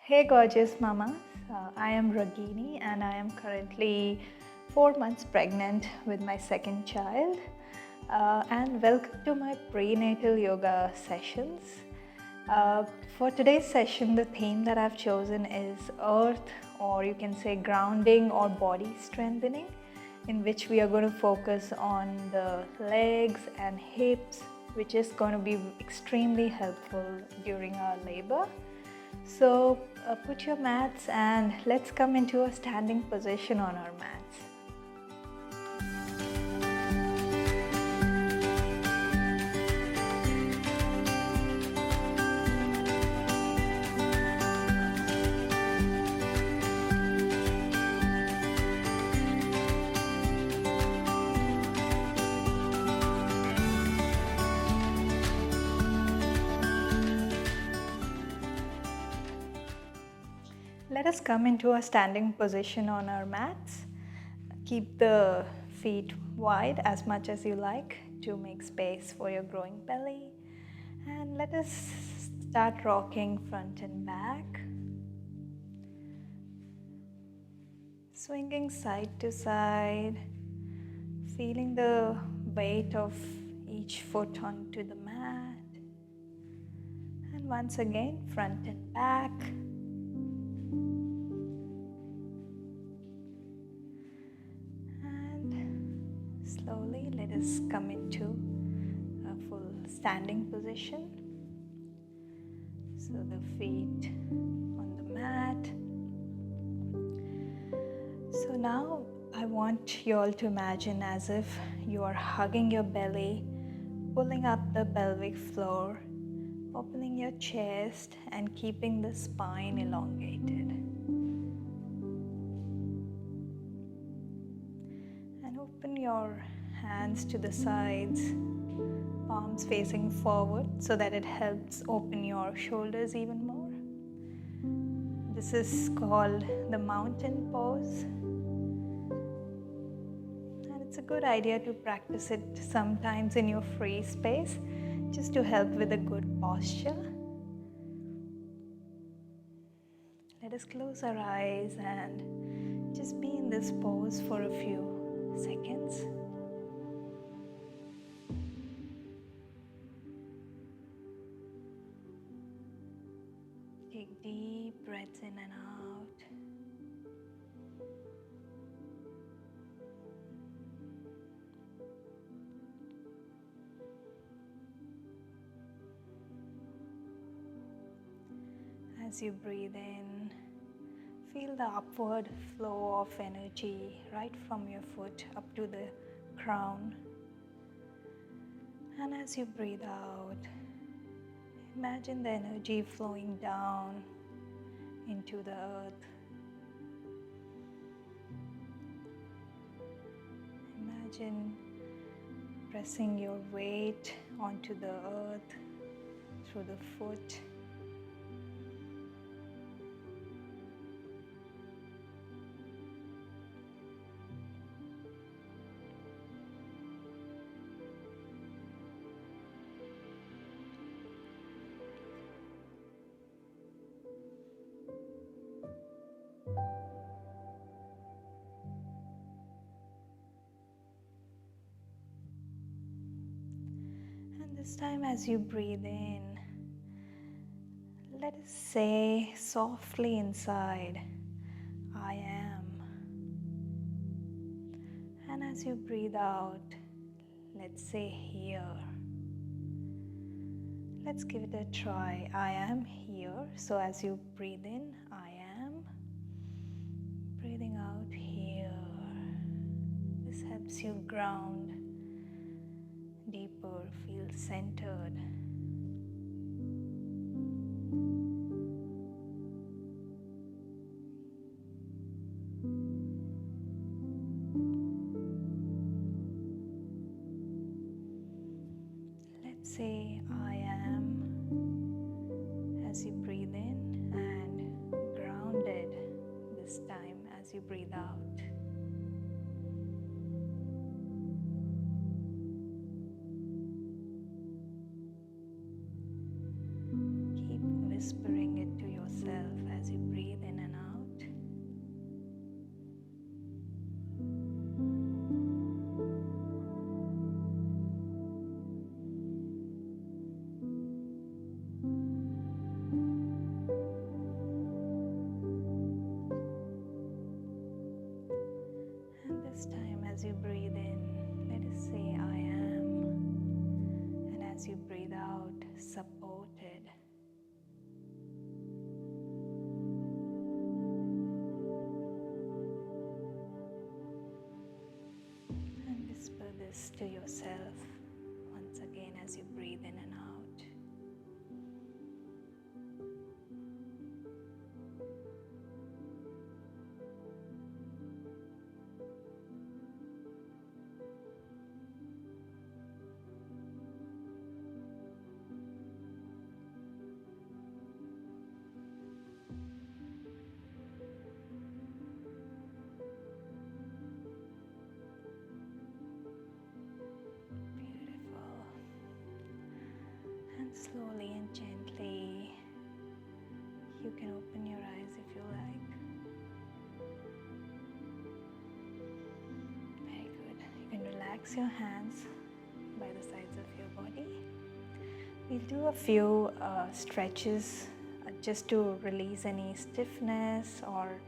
Hey gorgeous mamas, I am Ragini and I am currently 4 months pregnant with my second child. And welcome to my prenatal yoga sessions. Uh, for today's session, the theme that I've chosen is earth, or you can say grounding or body strengthening, in which we are going to focus on the legs and hips, which is going to be extremely helpful during our labor. So put your mats and let's come into a standing position on our mats. Let us come into a standing position on our mats. Keep the feet wide as much as you like to make space for your growing belly. And let us start rocking front and back. Swinging side to side, feeling the weight of each foot onto the mat. And once again, front and back. Slowly let us come into a full standing position. So the feet on the mat. So now I want you all to imagine as if you are hugging your belly, pulling up the pelvic floor, opening your chest and keeping the spine elongated. And open your hands to the sides, palms facing forward so that it helps open your shoulders even more. This is called the mountain pose. And it's a good idea to practice it sometimes in your free space just to help with a good posture. Let us close our eyes and just be in this pose for a few seconds. Take deep breaths in and out. As you breathe in, feel the upward flow of energy right from your foot up to the crown. And as you breathe out, imagine the energy flowing down into the earth. Imagine pressing your weight onto the earth through the foot. This time as you breathe in, let us say softly inside, I am. And as you breathe out, let's say here. Let's give it a try. I am here. So as you breathe in, I am. Breathing out here. This helps you ground deeper, feel centered. Let's say I am as you breathe in and grounded this time as you breathe out. Whispering it to yourself as you as you breathe in, let us say I am. And as you breathe out, supported. And whisper this to yourself once again as you breathe in and out. Beautiful. And slowly and gently, you can open your eyes if you like. Very good. You can relax your hands by the sides of your body. We'll do a few stretches just to release any stiffness or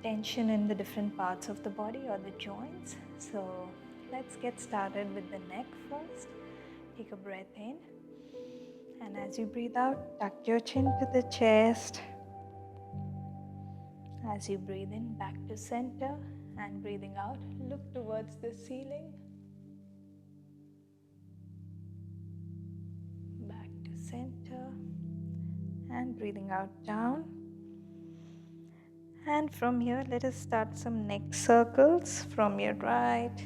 tension in the different parts of the body or the joints. So let's get started with the neck first. Take a breath in, and as you breathe out, tuck your chin to the chest. As you breathe in, back to center, and breathing out, look towards the ceiling. Back to center, and breathing out down. And from here, let us start some neck circles from your right,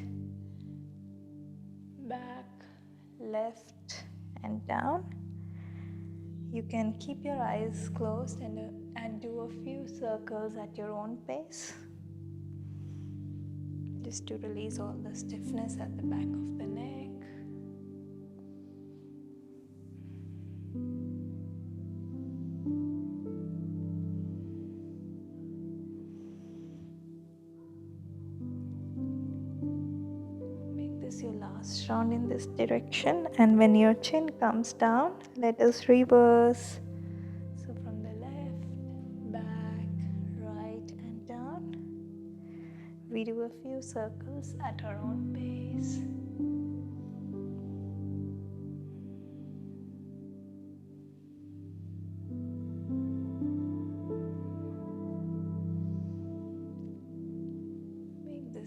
back, left, and down. You can keep your eyes closed and do a few circles at your own pace, just to release all the stiffness at the back of the neck. Your last round in this direction, and when your chin comes down, let us reverse. So from the left, back, right, and down. We do a few circles at our own pace.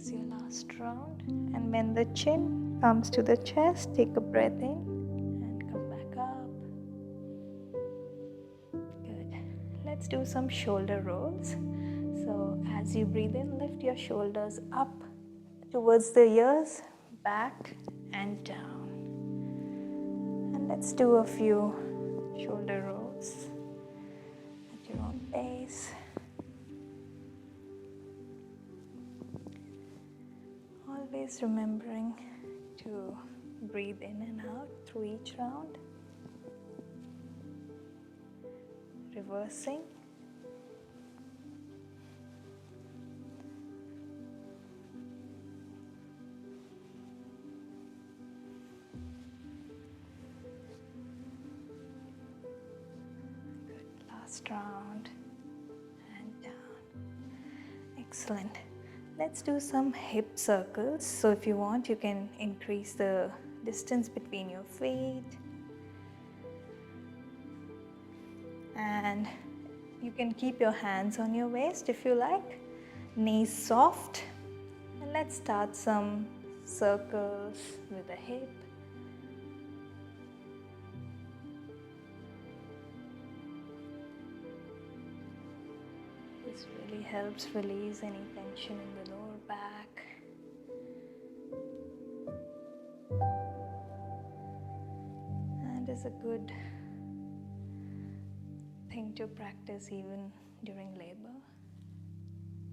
Your last round, and when the chin comes to the chest, take a breath in and come back up. Good. Let's do some shoulder rolls. So as you breathe in, lift your shoulders up towards the ears, back and down. And let's do a few shoulder rolls at your own pace. Always remembering to breathe in and out through each round. Reversing. Good. Last round. And down. Excellent. Let's do some hip circles. So if you want, you can increase the distance between your feet. And you can keep your hands on your waist if you like. Knees soft. And let's start some circles with the hip. This really helps release any tension in the lower back. And is a good thing to practice even during labor,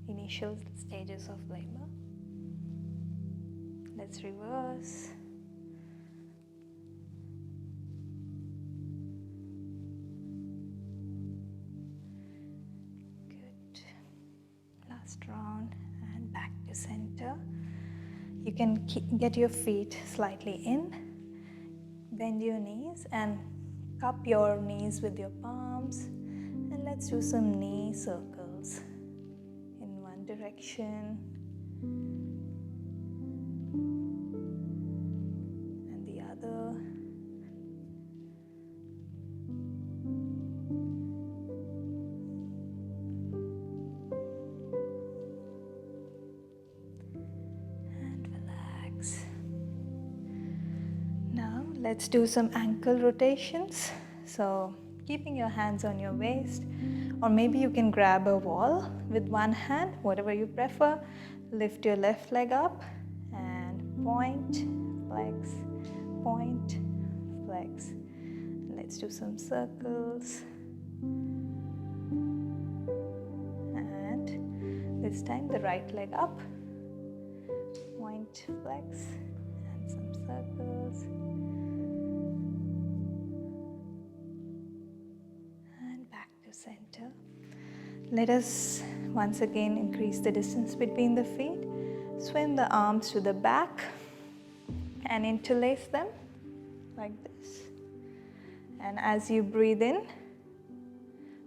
initial stages of labor. Let's reverse. Last round, and back to center. You can get your feet slightly in, bend your knees and cup your knees with your palms, and let's do some knee circles in one direction Let's do some ankle rotations. So keeping your hands on your waist, or maybe you can grab a wall with one hand, whatever you prefer. Lift your left leg up and point, flex, point, flex. Let's do some circles. And this time the right leg up, point, flex, and some circles. And back to center. Let us once again increase the distance between the feet. Swing the arms to the back and interlace them like this. And as you breathe in,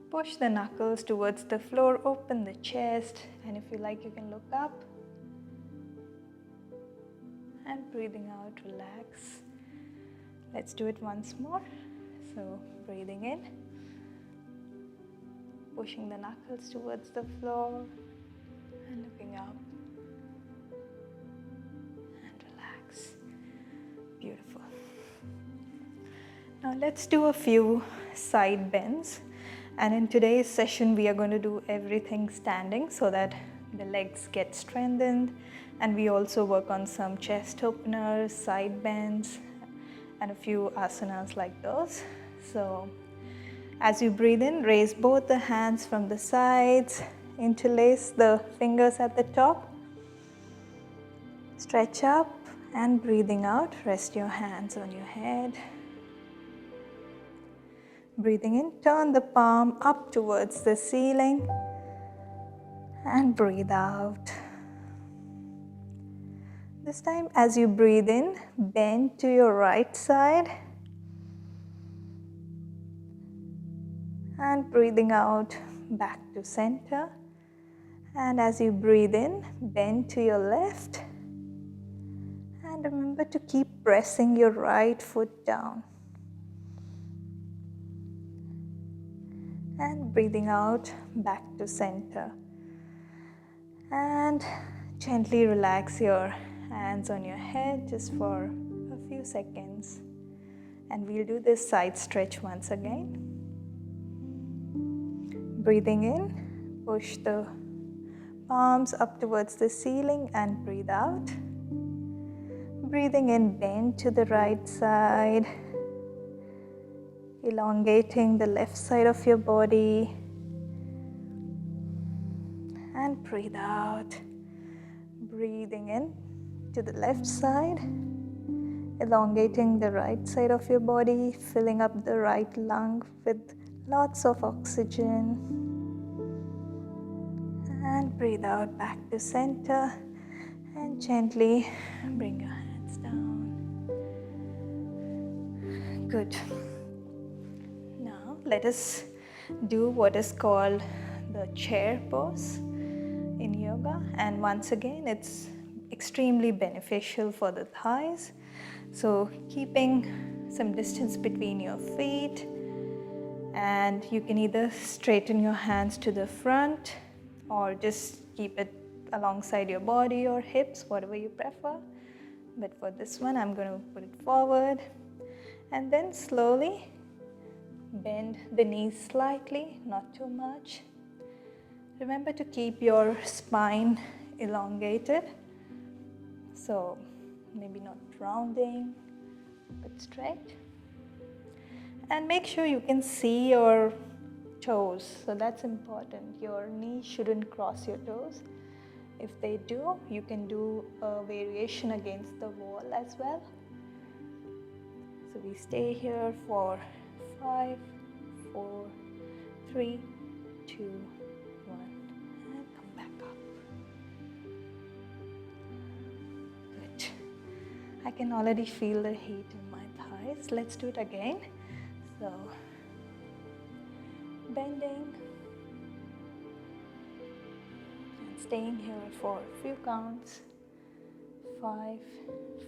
push the knuckles towards the floor, open the chest, and if you like, you can look up. And breathing out, relax. Let's do it once more. So breathing in, pushing the knuckles towards the floor and looking up. And relax. Beautiful. Now let's do a few side bends. And in today's session, we are going to do everything standing so that the legs get strengthened. And we also work on some chest openers, side bends, and a few asanas like those. So as you breathe in, raise both the hands from the sides, interlace the fingers at the top, stretch up, and breathing out, rest your hands on your head. Breathing in, turn the palm up towards the ceiling and breathe out. This time, as you breathe in, bend to your right side and breathing out, back to center. And as you breathe in, bend to your left and remember to keep pressing your right foot down. And breathing out, back to center. And gently relax your hands on your head just for a few seconds. And we'll do this side stretch once again. Breathing in, push the palms up towards the ceiling and breathe out. Breathing in, bend to the right side, elongating the left side of your body. And breathe out. Breathing in to the left side, elongating the right side of your body, filling up the right lung with lots of oxygen. And breathe out, back to center. And gently bring your hands down. Good. Now let us do what is called the chair pose in yoga, and once again it's extremely beneficial for the thighs. So keeping some distance between your feet, and you can either straighten your hands to the front or just keep it alongside your body or hips, whatever you prefer. But for this one, I'm going to put it forward and then slowly bend the knees slightly, not too much. Remember to keep your spine elongated, so maybe not rounding, but straight. And make sure you can see your toes, so that's important. Your knees shouldn't cross your toes. If they do, you can do a variation against the wall as well. So we stay here for 5, 4, 3, 2, 1, and come back up. Good. I can already feel the heat in my thighs. Let's do it again. So, bending and staying here for a few counts. 5,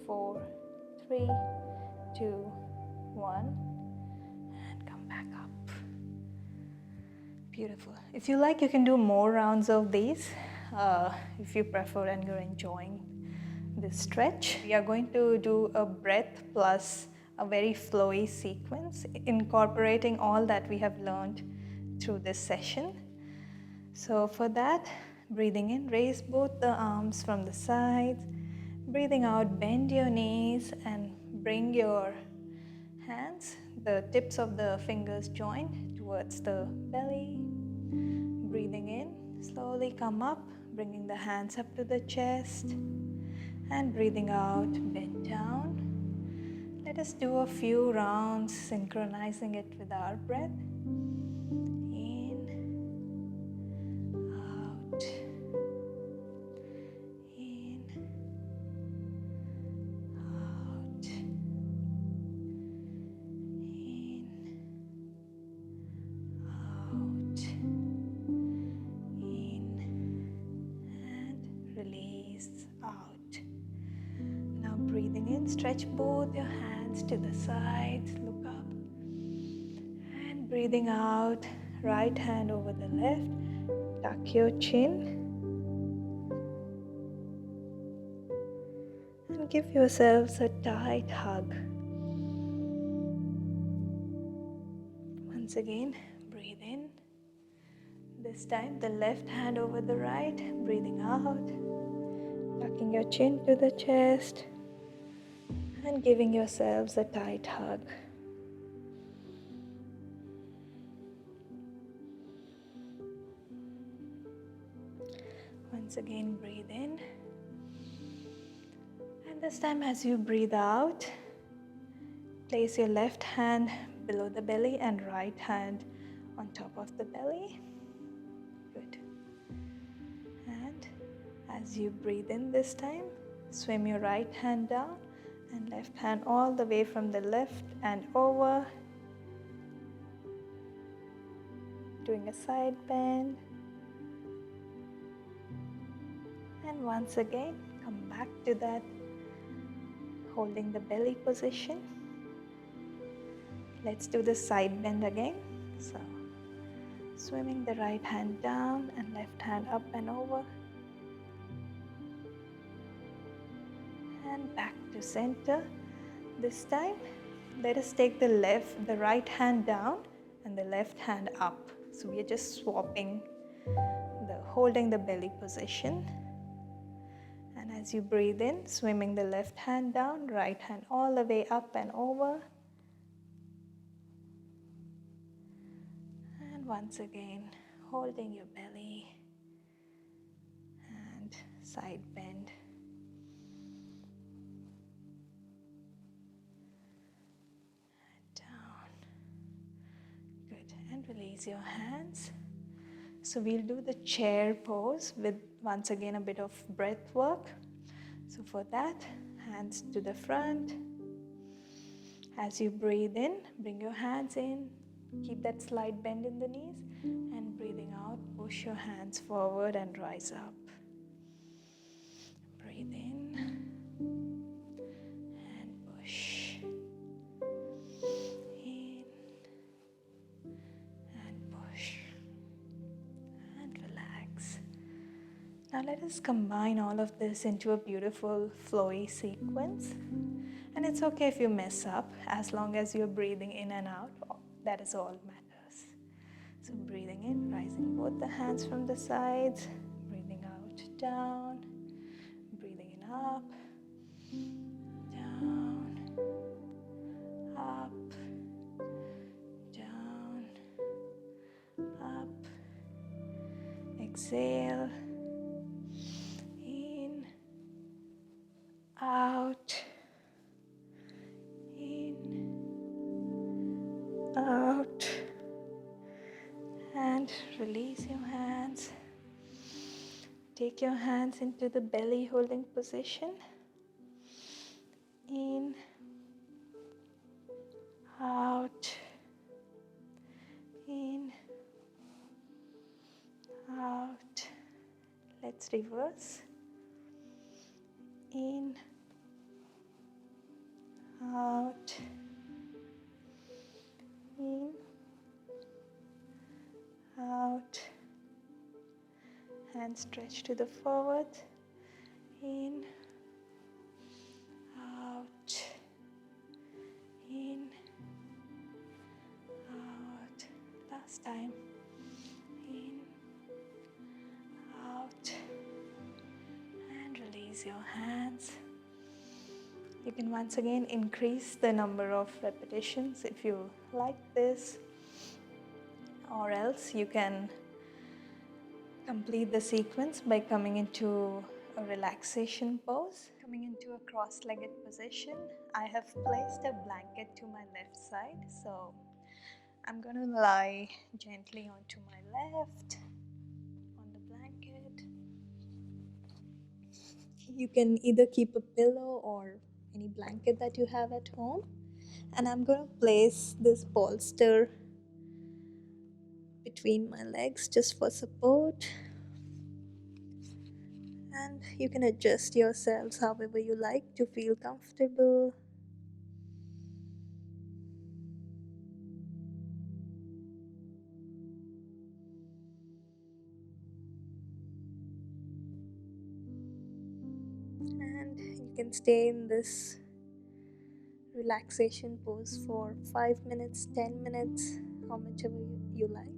4, 3, 2, 1, and come back up. Beautiful. If you like, you can do more rounds of these if you prefer and you're enjoying this stretch. We are going to do a breath plus a very flowy sequence, incorporating all that we have learned through this session. So for that, breathing in, raise both the arms from the sides. Breathing out, bend your knees and bring your hands, the tips of the fingers joined towards the belly. Breathing in, slowly come up, bringing the hands up to the chest. And breathing out, bend down. Let us do a few rounds, synchronizing it with our breath. In, out, in, out, in, out, in, and release out. Now breathing in, stretch both your hands to the sides, look up. And breathing out, right hand over the left, tuck your chin. And give yourselves a tight hug. Once again, breathe in. This time the left hand over the right, breathing out, tucking your chin to the chest and giving yourselves a tight hug. Once again, breathe in. And this time as you breathe out, place your left hand below the belly and right hand on top of the belly. Good. And as you breathe in this time, swim your right hand down and left hand all the way from the left and over. Doing a side bend. And once again, come back to that, holding the belly position. Let's do the side bend again. So, swimming the right hand down and left hand up and over. And back to center. This time, let us take the right hand down and the left hand up. So we are just swapping, holding the belly position. And as you breathe in, swimming the left hand down, right hand all the way up and over. And once again, holding your belly and side bend. Release your hands. So we'll do the chair pose with once again a bit of breath work. So for that, hands to the front. As you breathe in, bring your hands in. Keep that slight bend in the knees. And breathing out, push your hands forward and rise up. Breathe in. And push. Now let us combine all of this into a beautiful flowy sequence. And it's okay if you mess up, as long as you're breathing in and out, that is all matters. So breathing in, rising both the hands from the sides, breathing out, down, breathing in, up, down, up, down, up, exhale, out, in, out, and release your hands. Take your hands into the belly holding position. In, out, in, out. Let's reverse. In, out, in, out, hands stretch to the forward, in, out, Release your hands. You can once again increase the number of repetitions if you like this, or else you can complete the sequence by coming into a relaxation pose. Coming into a cross-legged position, I have placed a blanket to my left side, so I'm going to lie gently onto my left on the blanket. You can either keep a pillow or any blanket that you have at home, and I'm going to place this bolster between my legs just for support, and you can adjust yourselves however you like to feel comfortable. And you can stay in this relaxation pose for 5 minutes, 10 minutes, how much ever you like.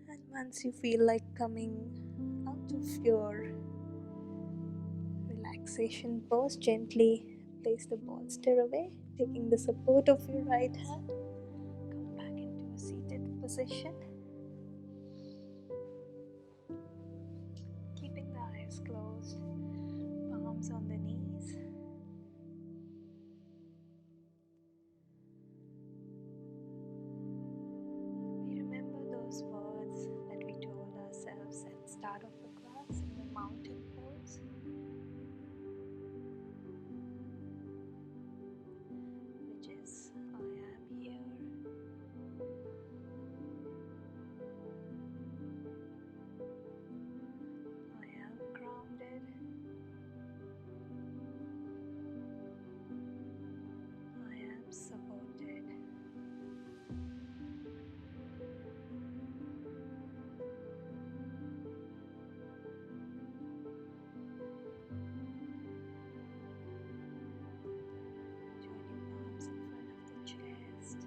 And once you feel like coming out of your relaxation pose, gently place the bolster away, taking the support of your right hand. Come back into a seated position, keeping the eyes closed, palms on the knees. We remember those words that we told ourselves at the start of the class in the mountain pose, which is I am here, I am grounded, I am supported. Join your palms in front of the chest,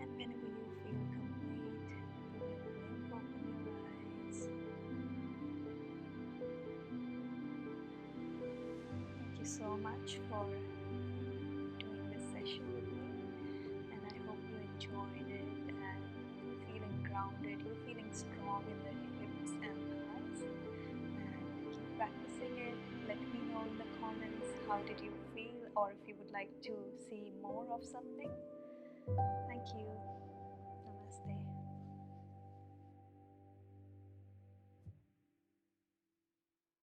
and whenever you feel complete, go ahead and open your eyes. Thank you so much for doing this session with me, and I hope you enjoyed it and you're feeling grounded, you're feeling strong in the hips and thighs, and keep practicing it. Let me know in the comments how did you feel, or if you would like to see more of something. Thank you.